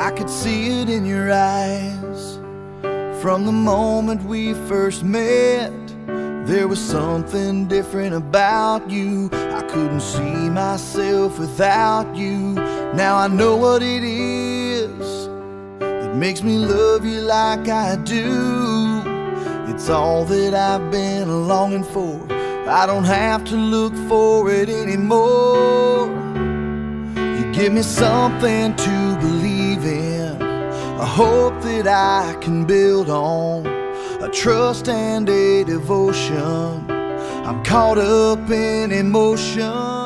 I could see it in your eyes from the moment we first met. There was something different about you. I couldn't see myself without you. Now I know what it is that makes me love you like I do. It's all that I've been longing for. I don't have to look for it anymore. You give me something to believe in, a hope that I can build on, a trust and a devotion. I'm caught up in emotion.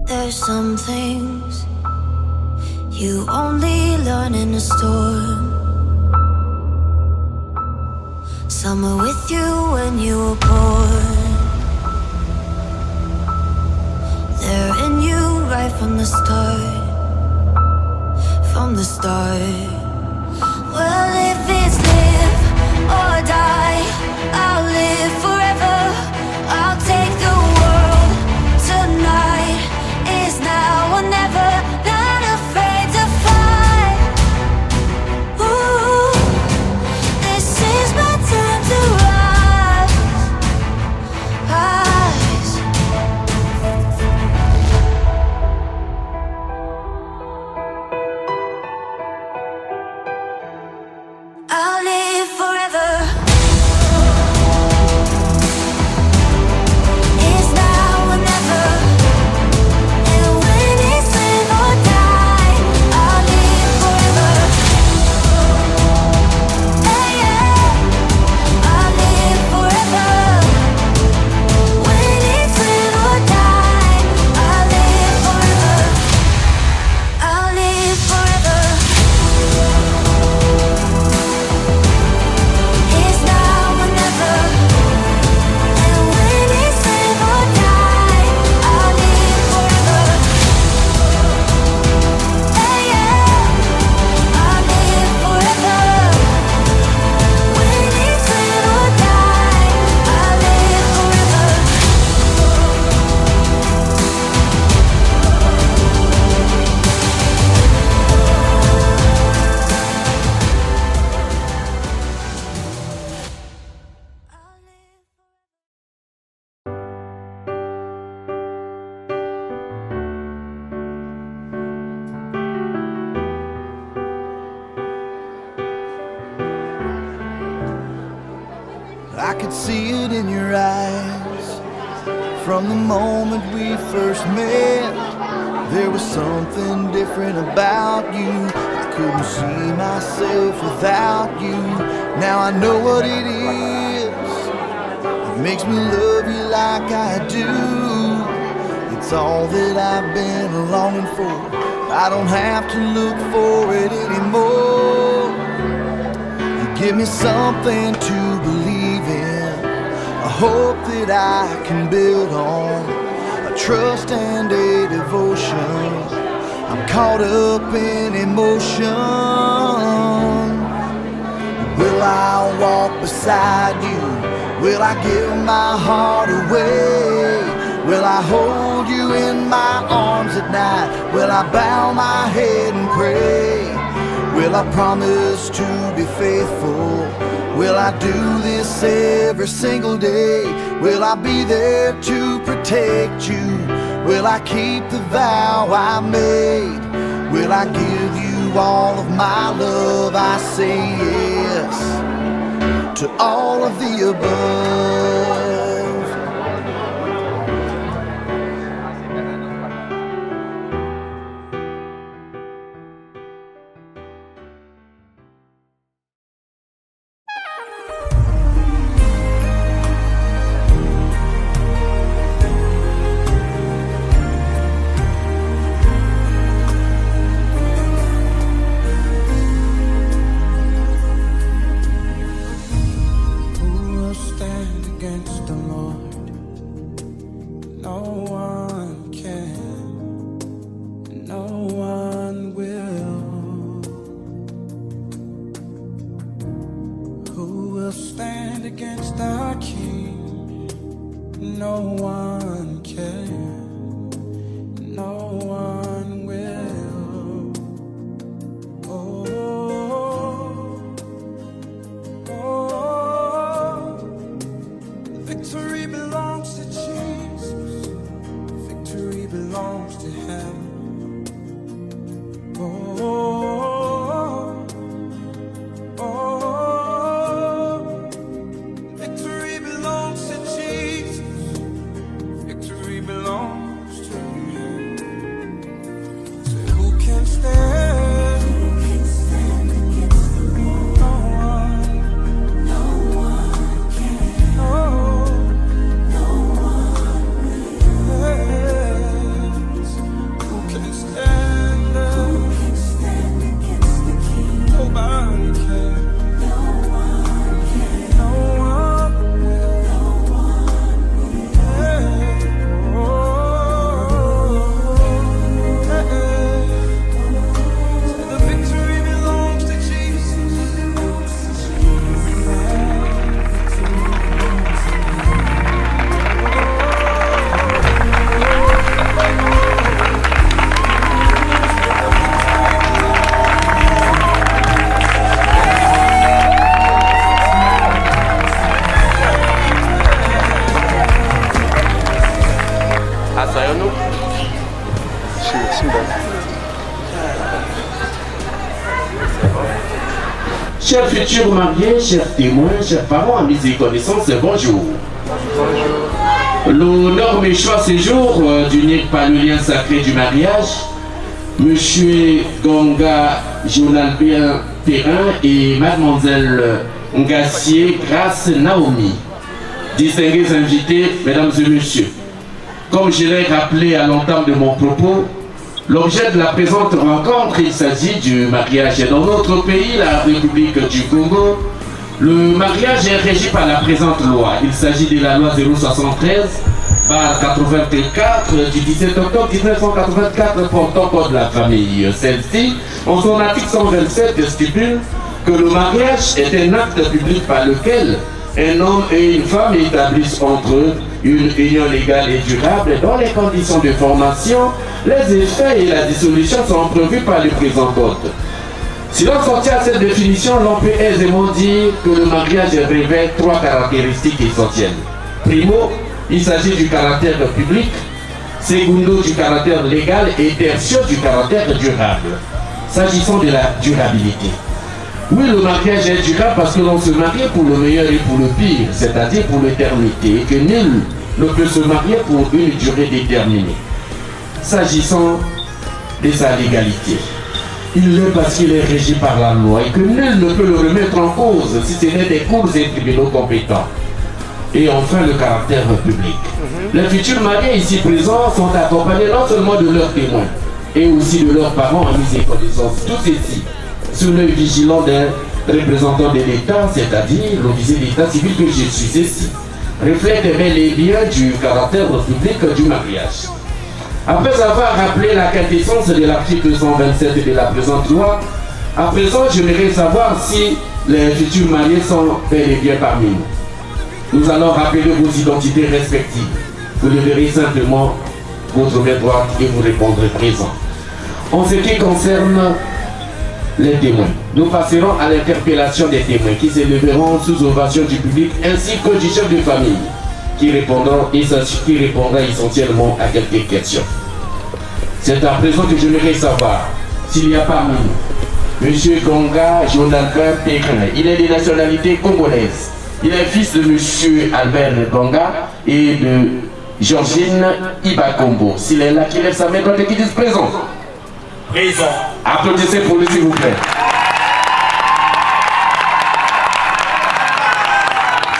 There's some things you only learn in a storm. Some were with you when you were born. They're in you right from the start. From the start. Well, if it's live or die, I'll live forever. I'll take the world tonight. Is now or never, not afraid to fight. Ooh, this is my time to rise, rise. I'll live forever. Is now or never. I could see it in your eyes from the moment we first met. There was something different about you. I couldn't see myself without you. Now I know what it is that makes me love you like I do. It's all that I've been longing for. I don't have to look for it anymore. You give me something to believe in, a hope that I can build on, a trust and a devotion. I'm caught up in emotion. Will I walk beside you? Will I give my heart away? Will I hold you in my arms at night? Will I bow my head and pray? Will I promise to be faithful? Will I do this every single day? Will I be there to protect you? Will I keep the vow I made? Will I give you all of my love, I say yes to all of the above. Chers futurs mariés, chers témoins, chers parents, amis et connaissances, bonjour. L'honneur me choix ce jour d'unir par le lien sacré du mariage, Monsieur Gonga Jonalbien Perrin et Mademoiselle Ngassier Grace Naomi. Distingués invités, mesdames et messieurs, comme je l'ai rappelé à l'entame de mon propos, l'objet de la présente rencontre, il s'agit du mariage. Dans notre pays, la République du Congo, le mariage est régi par la présente loi. Il s'agit de la loi 073/84 du 17 octobre 1984 portant code de la famille. Celle-ci, en son article 127, stipule que le mariage est un acte public par lequel un homme et une femme établissent entre eux une union légale et durable dans les conditions de formation. Les effets et la dissolution sont prévus par le présent code. Si l'on sortit à cette définition, l'on peut aisément dire que le mariage révèle trois caractéristiques essentielles. Primo, il s'agit du caractère public. Secondo, du caractère légal. Et tertio, du caractère durable. S'agissant de la durabilité. Oui, le mariage est durable parce que l'on se marie pour le meilleur et pour le pire, c'est-à-dire pour l'éternité, et que nul ne peut se marier pour une durée déterminée. S'agissant de sa légalité, il l'est parce qu'il est régi par la loi et que nul ne peut le remettre en cause si ce n'est des cours et tribunaux compétents. Et enfin, le caractère public. Les futurs mariés ici présents sont accompagnés non seulement de leurs témoins, et aussi de leurs parents, amis et connaissances. Tout ceci sous l'œil vigilant d'un représentant de l'État, c'est-à-dire l'officier d'État civil que je suis ici, reflète bel et bien du caractère public du mariage. Après avoir rappelé la quintessence de l'article 127 de la présente loi, à présent j'aimerais savoir si les futurs mariés sont bel et bien parmi nous. Nous allons rappeler vos identités respectives. Vous leverez simplement votre main droite et vous répondrez présent. En ce qui concerne les témoins, nous passerons à l'interpellation des témoins qui s'élèveront sous ovation du public ainsi que du chef de famille qui répondra essentiellement à quelques questions. C'est à présent que j'aimerais savoir s'il y a parmi nous Monsieur Gonga Jonathan Pékin. Il est de nationalité congolaise. Il est fils de Monsieur Albert Gonga et de Georgine Ibakombo. S'il est là, qu'il lève sa main droite et qu'il dise présent. Présent. Applaudissez pour lui, s'il vous plaît.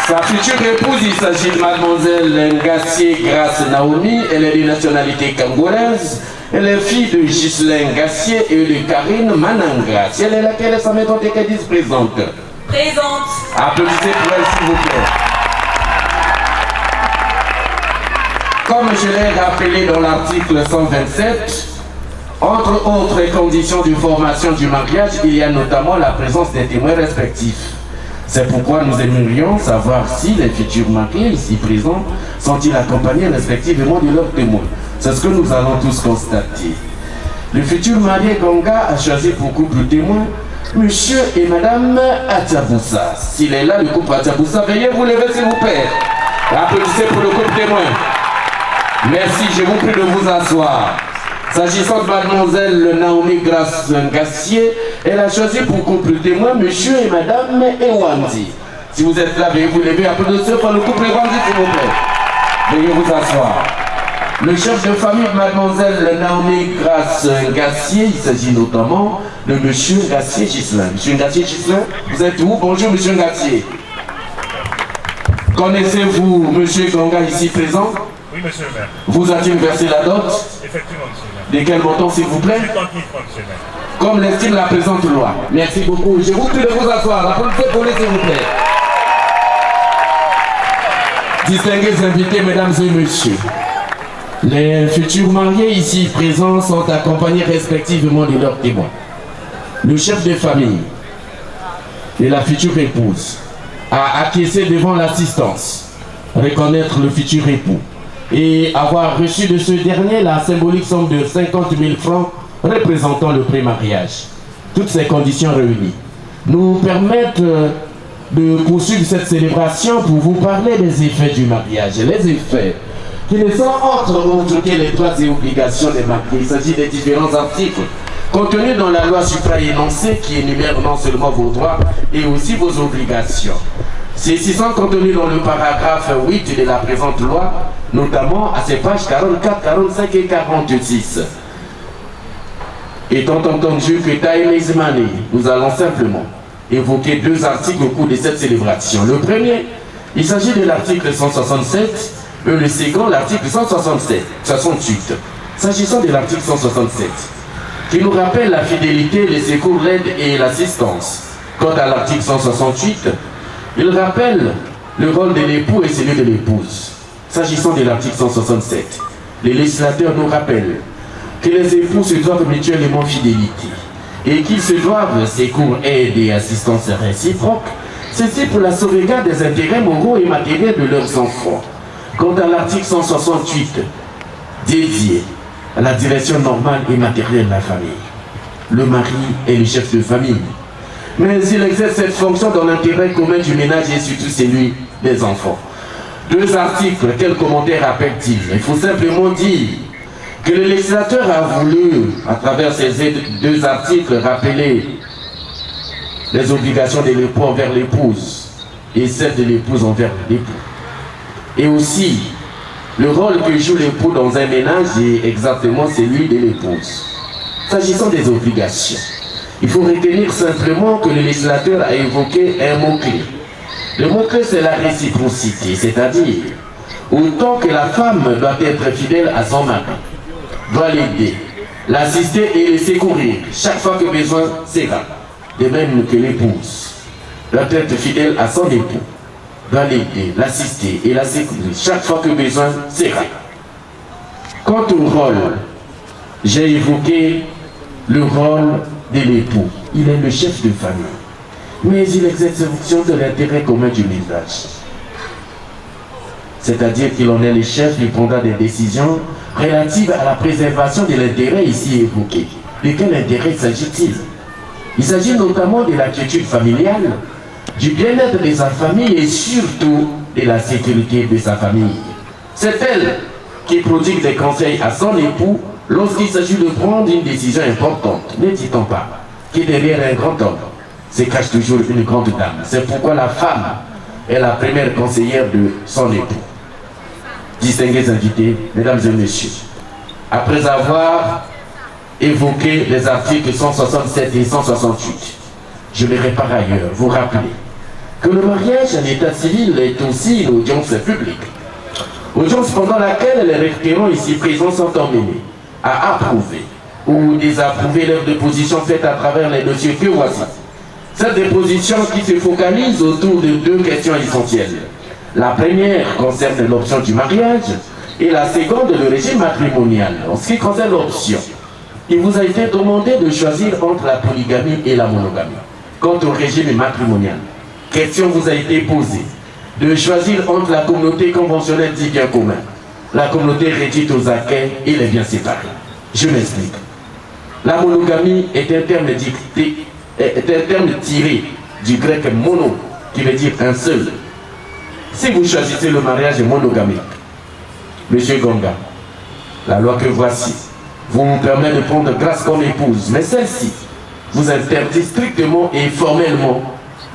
Sa future épouse, il s'agit de mademoiselle Ngassié Grace Naomi. Elle est de nationalité congolaise. Elle est fille de Ghislain Ngassié et de Karine Mananga. Si elle est là, qu'elle est sa main droite et qu'elle dise présente. Présente. Applaudissez pour elle, s'il vous plaît. Comme je l'ai rappelé dans l'article 127, entre autres conditions de formation du mariage, il y a notamment la présence des témoins respectifs. C'est pourquoi nous aimerions savoir si les futurs mariés ici présents sont-ils accompagnés respectivement de leurs témoins. C'est ce que nous allons tous constater. Le futur marié Gonga a choisi pour couple témoin Monsieur et Madame Atiaboussa. S'il est là, le couple Atiaboussa, veuillez vous lever s'il vous plaît. Applaudissez pour le couple témoin. Merci, je vous prie de vous asseoir. S'agissant de mademoiselle Naomi Grace Ngassié, elle a choisi pour couple témoin Monsieur et Madame Ewandi. Si vous êtes là, veuillez vous lever. Applaudissez pour le couple Ewandi s'il vous plaît. Veuillez vous asseoir. Le chef de famille de mademoiselle Naomi Grace Ngassié, il s'agit notamment de Monsieur Ngassié Ghislain. Monsieur Ngassié Ghislain, vous êtes où? Bonjour Monsieur Ngassié. Connaissez-vous Monsieur Gonga ici présent? Oui, monsieur le maire. Vous a-t-il versé la dot? Effectivement, monsieur le maire. De quel montant s'il vous plaît? 50 000 francs, monsieur le maire. Comme l'estime la présente loi. Merci beaucoup. Je vous prie de vous asseoir. Applaudissez pour lui s'il vous plaît. Distingués invités, mesdames et messieurs. Les futurs mariés ici présents sont accompagnés respectivement de leurs témoins. Le chef de famille et la future épouse a acquiescé devant l'assistance, reconnaître le futur époux et avoir reçu de ce dernier la symbolique somme de 50 000 francs représentant le pré-mariage. Toutes ces conditions réunies nous permettent de poursuivre cette célébration pour vous parler des effets du mariage. Les effets qui ne sont autres que les droits et obligations des mariés. Il s'agit des différents articles contenus dans la loi supra-énoncée qui énumère non seulement vos droits et aussi vos obligations. Ceux-ci sont contenus dans le paragraphe 8 de la présente loi, notamment à ses pages 44, 45 et 46. Étant entendu que time is money, nous allons simplement évoquer deux articles au cours de cette célébration. Le premier, il s'agit de l'article 167 et le second, l'article 168. S'agissant de l'article 167, qui nous rappelle la fidélité, le secours, l'aide et l'assistance. Quant à l'article 168, il rappelle le rôle de l'époux et celui de l'épouse. S'agissant de l'article 167, le législateur nous rappelle que les époux se doivent mutuellement fidélité et qu'ils se doivent secours, aide et assistance réciproque, ceci pour la sauvegarde des intérêts moraux et matériels de leurs enfants. Quant à l'article 168, dédié à la direction normale et matérielle de la famille, le mari est le chef de famille, mais il exerce cette fonction dans l'intérêt commun du ménage et surtout celui des enfants. Deux articles, quel commentaire appelle-t-il? Il faut simplement dire que le législateur a voulu, à travers ces deux articles, rappeler les obligations de l'époux envers l'épouse et celles de l'épouse envers l'époux. Et aussi, le rôle que joue l'époux dans un ménage est exactement celui de l'épouse. S'agissant des obligations, il faut retenir simplement que le législateur a évoqué un mot-clé. Le mot-clé, c'est la réciprocité, c'est-à-dire, autant que la femme doit être fidèle à son mari, doit l'aider, l'assister et le secourir chaque fois que besoin sera. De même que l'épouse doit être fidèle à son époux, doit l'aider, l'assister et la secourir chaque fois que besoin sera. Quant au rôle, j'ai évoqué le rôle de l'époux. Il est le chef de famille, mais il exerce ses fonctions de l'intérêt commun du ménage. C'est-à-dire qu'il en est le chef, il prendra des décisions relatives à la préservation de l'intérêt ici évoqué. De quel intérêt s'agit-il? Il s'agit notamment de la quiétude familiale, du bien-être de sa famille et surtout de la sécurité de sa famille. C'est elle qui prodigue des conseils à son époux lorsqu'il s'agit de prendre une décision importante. Ne dit-on pas que derrière un grand homme se cache toujours une grande dame. C'est pourquoi la femme est la première conseillère de son époux. Distingués invités, mesdames et messieurs, après avoir évoqué les articles 167 et 168, je voudrais par ailleurs vous rappeler que le mariage en état civil est aussi une audience publique. Audience pendant laquelle les référents ici présents sont emmenés à approuver ou désapprouver leurs dépositions faites à travers les dossiers que voici. Cette déposition qui se focalise autour de deux questions essentielles. La première concerne l'option du mariage et la seconde le régime matrimonial. En ce qui concerne l'option, il vous a été demandé de choisir entre la polygamie et la monogamie. Quant au régime matrimonial, question vous a été posée de choisir entre la communauté conventionnelle dit bien commun, la communauté réduite aux acquets et les biens séparés. Je m'explique. La monogamie est un terme tiré du grec mono, qui veut dire un seul. Si vous choisissez le mariage monogamique, Monsieur Gonga, la loi que voici vous permet de prendre grâce comme épouse, mais celle-ci vous interdit strictement et formellement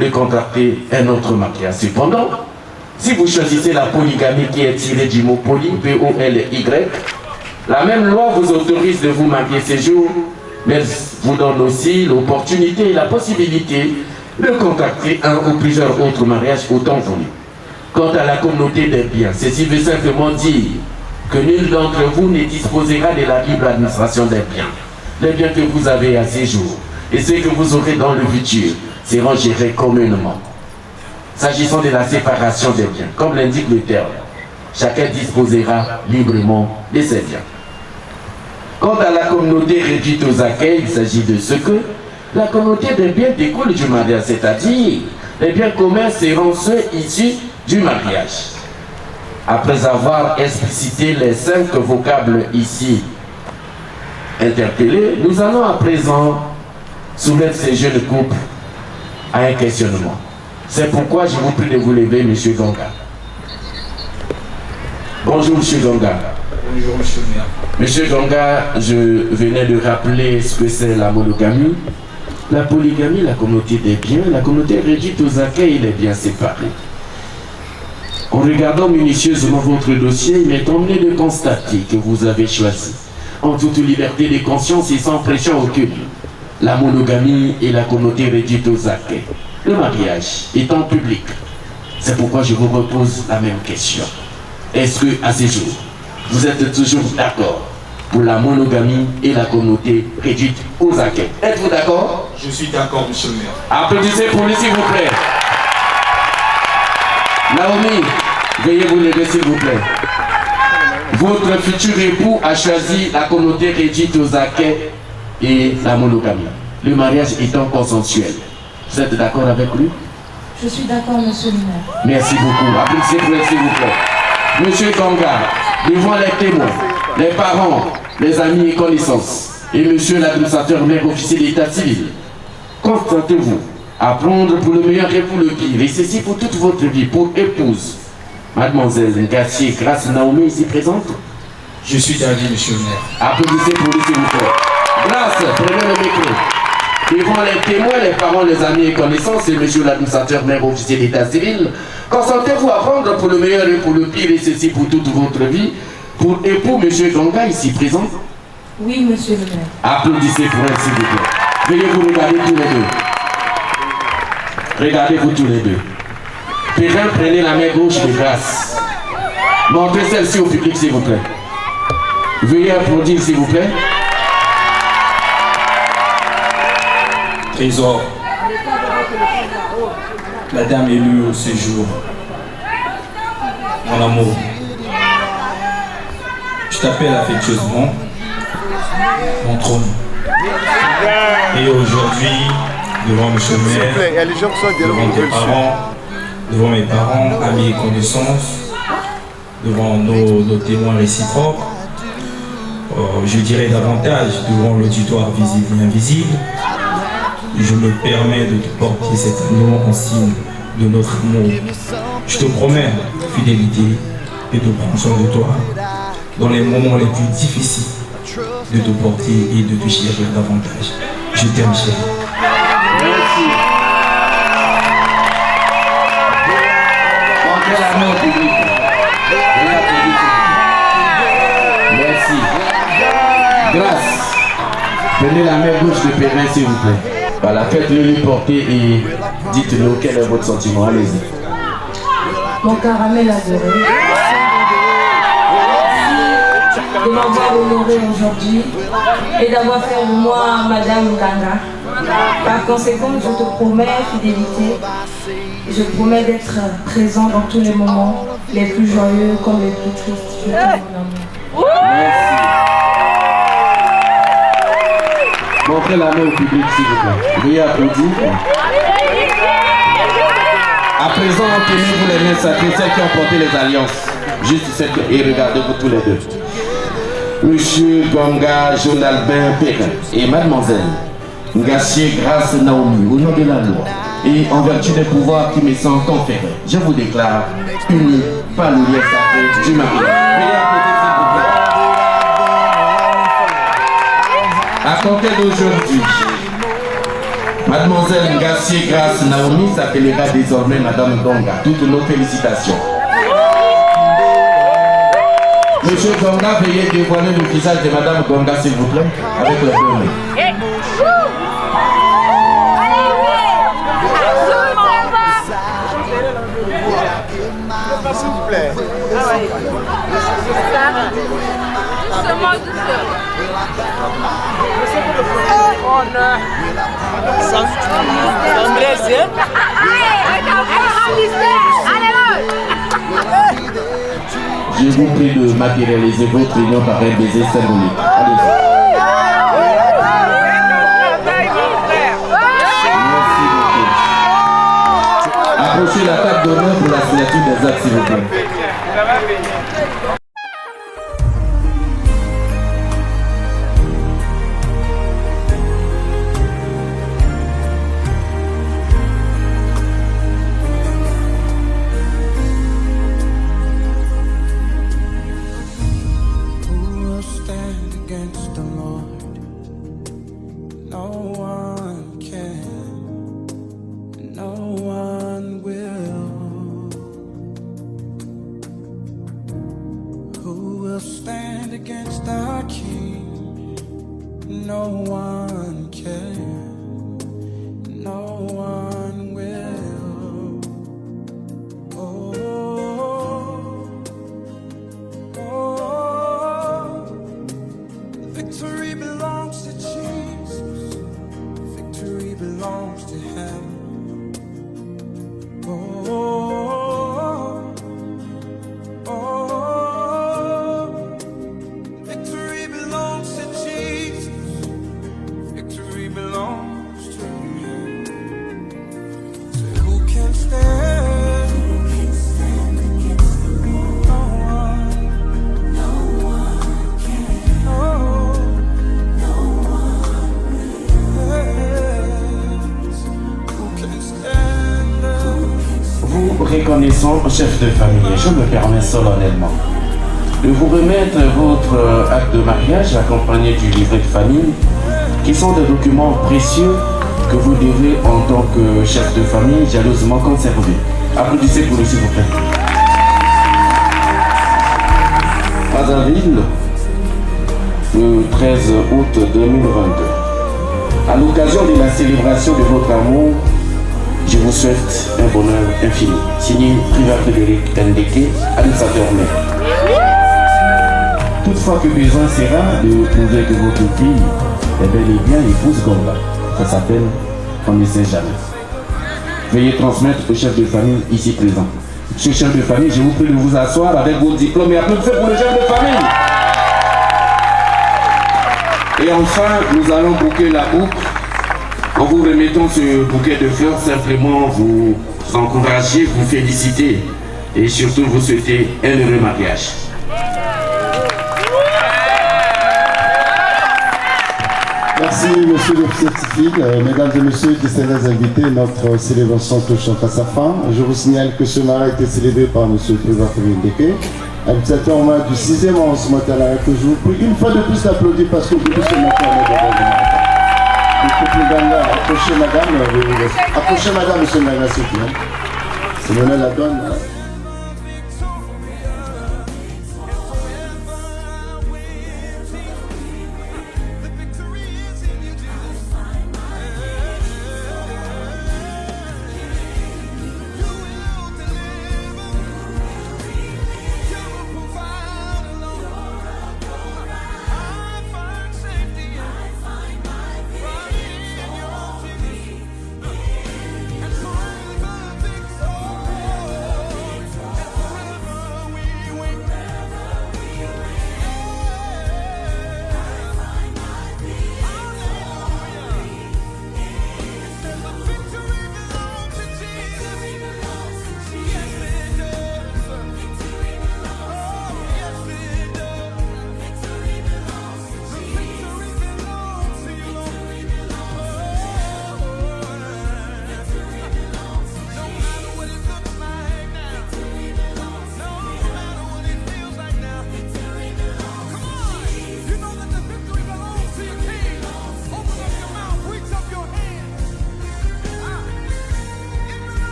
de contracter un autre mariage. Cependant, si vous choisissez la polygamie qui est tirée du mot poly, P-O-L-Y, la même loi vous autorise de vous marier ces jours, mais vous donne aussi l'opportunité et la possibilité de contracter un ou plusieurs autres mariages autant voulu. Quant à la communauté des biens, ceci veut simplement dire que nul d'entre vous ne disposera de la libre administration des biens. Les biens que vous avez à ces jours et ceux que vous aurez dans le futur seront gérés communément. S'agissant de la séparation des biens, comme l'indique le terme, chacun disposera librement de ses biens. Quant à la communauté réduite aux acquets, il s'agit de ce que la communauté des biens découle du mariage, c'est-à-dire les biens communs seront ceux issus du mariage. Après avoir explicité les 5 vocables ici interpellés, nous allons à présent soumettre ces jeunes couples à un questionnement. C'est pourquoi je vous prie de vous lever, M. Gonga. Bonjour, M. Gonga. Bonjour, monsieur le maire. Monsieur Gonga, je venais de rappeler ce que c'est la monogamie, la polygamie, la communauté des biens, la communauté réduite aux acquets et les biens séparés. En regardant minutieusement votre dossier, il m'est emmené de constater que vous avez choisi, en toute liberté de conscience et sans pression aucune, la monogamie et la communauté réduite aux acquets. Le mariage étant public. C'est pourquoi je vous repose la même question. Est-ce que, à ce jour, vous êtes toujours d'accord pour la monogamie et la communauté réduite aux acquets? Êtes-vous d'accord? Je suis d'accord, monsieur le maire. Applaudissez pour lui, s'il vous plaît. Naomi, veuillez vous lever, s'il vous plaît. Votre futur époux a choisi la communauté réduite aux acquets et la monogamie. Le mariage étant consensuel. Vous êtes d'accord avec lui? Je suis d'accord, monsieur le maire. Merci beaucoup. Applaudissez pour lui, s'il vous plaît. Monsieur Gonga, devant les témoins, les parents, les amis et connaissances, et monsieur l'administrateur maire officier d'état civil, constatez-vous à prendre pour le meilleur et pour le pire, et ceci pour toute votre vie, pour épouse, mademoiselle Gassier Grâce Naomi ici présente? Je suis d'avis, monsieur le maire. Applaudissez pour lui, s'il vous plaît. Grâce, prenez le micro. Devant les témoins, les parents, les amis et connaissances, et monsieur l'administrateur maire officier d'état civil, consentez-vous à prendre pour le meilleur et pour le pire, et ceci pour toute votre vie, pour époux monsieur Gonga ici présent? Oui, monsieur le maire. Applaudissez pour elle, s'il vous plaît. Veuillez vous regarder tous les deux. Regardez-vous tous les deux. Perrin, prenez la main gauche de Grâce. Montrez celle-ci au public, s'il vous plaît. Veuillez applaudir, s'il vous plaît. Trésor, la dame élue au séjour, mon amour, je t'appelle affectueusement mon trône. Et aujourd'hui, devant monsieur le maire, devant tes parents, devant mes parents, amis et connaissances, devant nos témoins réciproques, je dirais davantage devant l'auditoire visible et invisible, je me permets de te porter cet anneau en signe de notre amour. Je te promets fidélité et de prendre soin de toi dans les moments les plus difficiles, de te porter et de te chérir davantage. Je t'aime, chérie. Merci. Montrez la main au public. Merci. Grâce. Prenez la main gauche de Perrin, s'il vous plaît. Voilà, faites-le lui porter et dites-nous quel est votre sentiment. Allez-y. Mon caramel adoré. Merci de m'avoir honoré aujourd'hui et d'avoir fait de moi Madame Ganga. Par conséquent, je te promets fidélité. Je promets d'être présent dans tous les moments, les plus joyeux comme les plus tristes. Je t'aime, mon amour. Merci. Montrez la main au public, s'il vous plaît. Veuillez applaudir. À présent, tenez-vous les mains sacrées, celles qui ont porté les alliances. Juste celles et regardez-vous tous les deux. Monsieur Gonga Jonalbin Perrin et Mademoiselle Ngassier Grâce Naomi, au nom de la loi et en vertu des pouvoirs qui me sont conférés, je vous déclare unis par le lien sacré du mariage. Veuillez applaudir, s'il vous plaît. À compter d'aujourd'hui, Mademoiselle Ngassier Grâce Naomi s'appellera désormais Madame Gonga. Toutes nos félicitations. Monsieur Gonga, veuillez dévoiler le visage de Madame Gonga, s'il vous plaît, avec le deux mains. S'il vous plaît. Je vous prie de matérialiser votre union par un baiser symbolique. Allez-y. Merci beaucoup. Approchez la table d'honneur pour la signature des actes, s'il vous plaît. Reconnaissant chef de famille, je me permets solennellement de vous remettre votre acte de mariage accompagné du livret de famille, qui sont des documents précieux que vous devez en tant que chef de famille jalousement conserver. Applaudissez pour lui, s'il vous plaît. Brazzaville, le 13 août 2022. À l'occasion de la célébration de votre amour, je vous souhaite un bonheur infini. Signé Privat Frédéric Ndeke, administrateur maire. Toutefois que besoin sera de prouver que votre fille est bel et bien épouse Gonga. Ça s'appelle on ne sait jamais. Veuillez transmettre au chef de famille ici présent. Monsieur chef de famille, je vous prie de vous asseoir avec vos diplômes et applaudissez pour le chef de famille. Et enfin, nous allons boucler la boucle. En vous remettant ce bouquet de fleurs, simplement vous encourager, vous féliciter et surtout vous souhaiter un heureux mariage. Merci monsieur le scientifique, mesdames et messieurs, distingués invités, notre célébration touche à sa fin. Je vous signale que ce mariage a été célébré par monsieur Privat Frédéric Ndeke, administrateur maire du 6e arrondissement, que je vous prie une fois de plus d'applaudir parce que vous pouvez se mettre en œuvre. Approchez madame, monsieur Nana Sophie. C'est Lionel la donne.